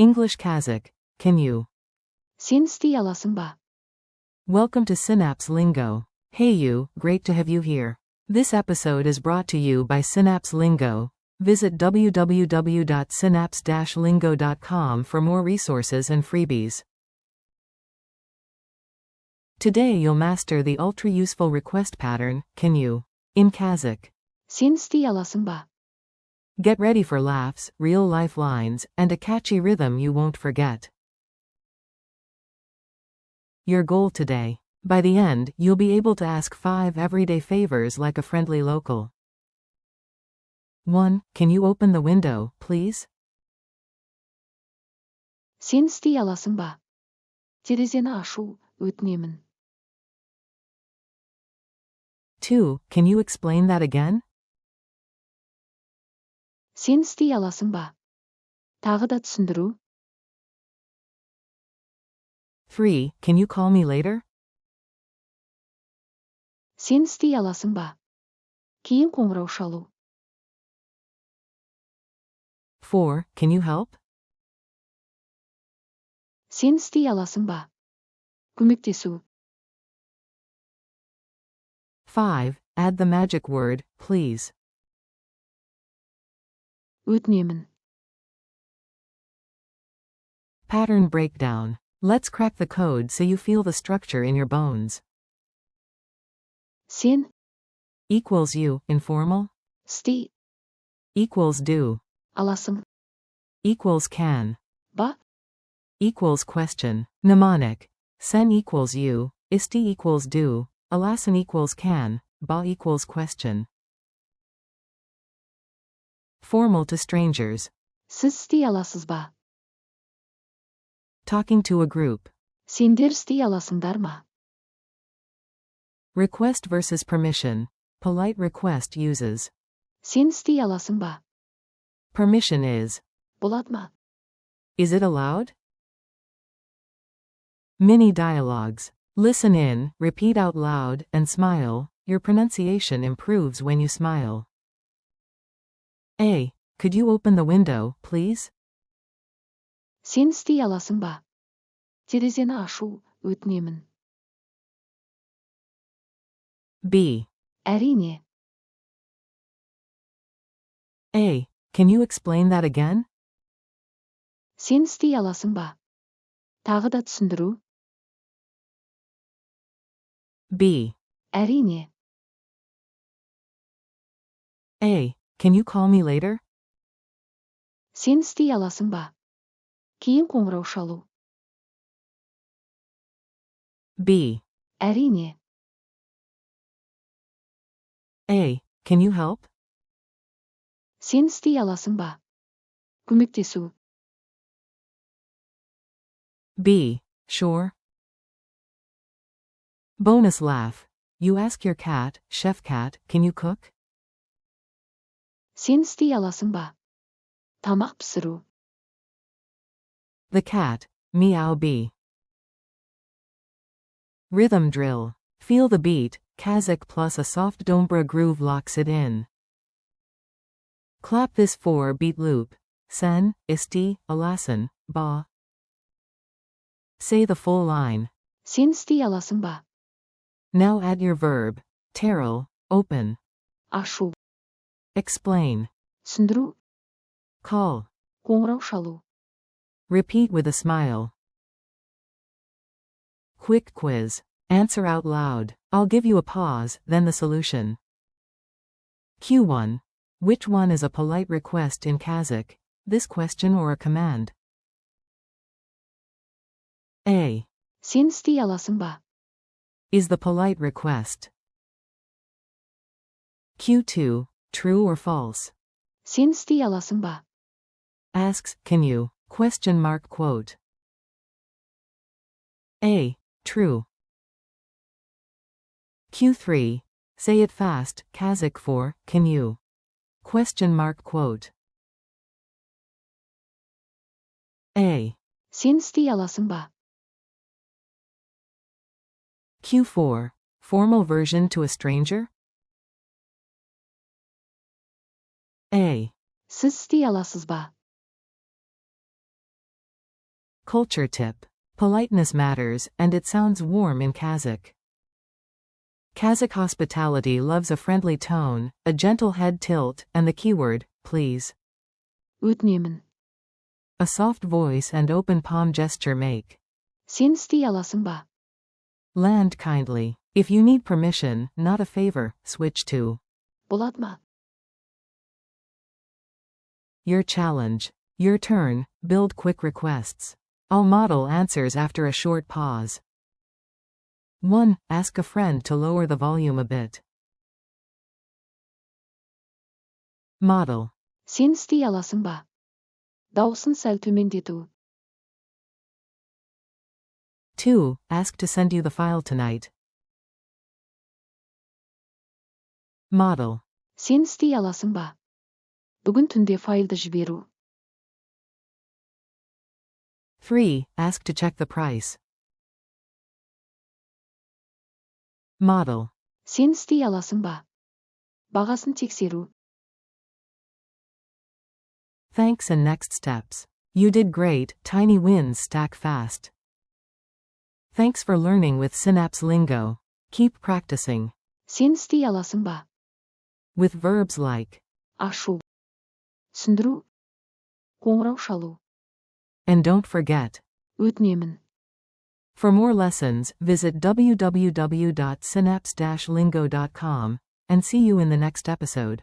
English Kazakh, can you? Сен істей аласың ба? Welcome to Synapse Lingo. Hey you, great to have you here. This episode is brought to you by Synapse Lingo. Visit www.synapse-lingo.com for more resources and freebies. Today you'll master the ultra-useful request pattern, can you? In Kazakh. Сен істей аласың ба? Get ready for laughs, real-life lines, and a catchy rhythm you won't forget. Your goal today. By the end, you'll be able to ask 5 everyday favors like a friendly local. 1. Can you open the window, please? Сен істей аласың ба? Терезені ашу, өтінемін. 2. Can you explain that again? Сен істей аласың ба? Тағы да түсіндіру. 3. Can you call me later? Сен істей аласың ба? Кейін қоңырау шалу. 4. Can you help? Сен істей аласың ба? Көмектесу. 5. Add the magic word, please. Өтінемін. Pattern breakdown. Let's crack the code so you feel the structure in your bones. Сен Equals you, informal. істей Equals do. аласың Equals can. ба? Equals question. Mnemonic. Sen equals you, isti equals do, alasan equals can, ba equals question. Formal to strangers. Сіз істей аласыз ба? Talking to a group. Сендер істей аласыңдар ма? Request versus permission. Polite request uses. Сен істей аласың ба? Permission is. Болады ма? Is it allowed? Mini dialogues. Listen in, repeat out loud, and smile. Your pronunciation improves when you smile. A. Could you open the window, please? Сен істей аласың ба? Терезені ашу, өтінемін. B. Әрине. A. Can you explain that again? Сен істей аласың ба? Тағы да түсіндіру. B. Әрине. A. Can you call me later? Сен істей аласың ба? Кейін қоңырау шалу. B. Әрине. A. Can you help? Сен істей аласың ба? Көмектесу. B. Sure. Bonus laugh. You ask your cat, Chef Cat, can you cook? Сен істей аласың ба? Тамақ пісіру. The cat, meow B. Rhythm drill. Feel the beat, Kazakh plus a soft dombra groove locks it in. Clap this 4-beat loop. Sen, isti, alasan, ba. Say the full line. Сен істей аласың ба? Now add your verb. Terrell, open. Ашу. Explain. Түсіндіру. Call. Қоңырау шалу. Repeat with a smile. Quick quiz. Answer out loud. I'll give you a pause, then the solution. Q1. Which one is a polite request in Kazakh? This question or a command? A. Сен істей аласың ба? Is the polite request. Q2. True or false? Сен істей аласың ба? Asks, can you? Question mark quote. A. True. Q3. Say it fast, Kazakh for, can you? Question mark quote. A. Сен істей аласың ба? Q4. Formal version to a stranger? A. Сіз істей аласыз ба? Culture tip. Politeness matters, and it sounds warm in Kazakh. Kazakh hospitality loves a friendly tone, a gentle head tilt, and the keyword, please. Өтінемін. A soft voice and open palm gesture make. Сен істей аласың ба? Land kindly. If you need permission, not a favor, switch to. Болады ма? Your challenge. Your turn, build quick requests. I'll model answers after a short pause. 1. Ask a friend to lower the volume a bit. Model. Сен істей аласың ба? Дауысын сәл төмендету. 2. Ask to send you the file tonight. Model. Сен істей аласың ба? Бүгін түнде файлды жіберу. 3. Ask to check the price. Model. Сен істей аласың ба? Бағасын тексеру. Thanks and next steps. You did great, tiny wins stack fast. Thanks for learning with Synapse Lingo. Keep practicing. Сен істей аласың ба? With verbs like. Ашу. Түсіндіру. Қоңырау шалу. And don't forget. Өтінемін. For more lessons, visit www.synapse-lingo.com, and see you in the next episode.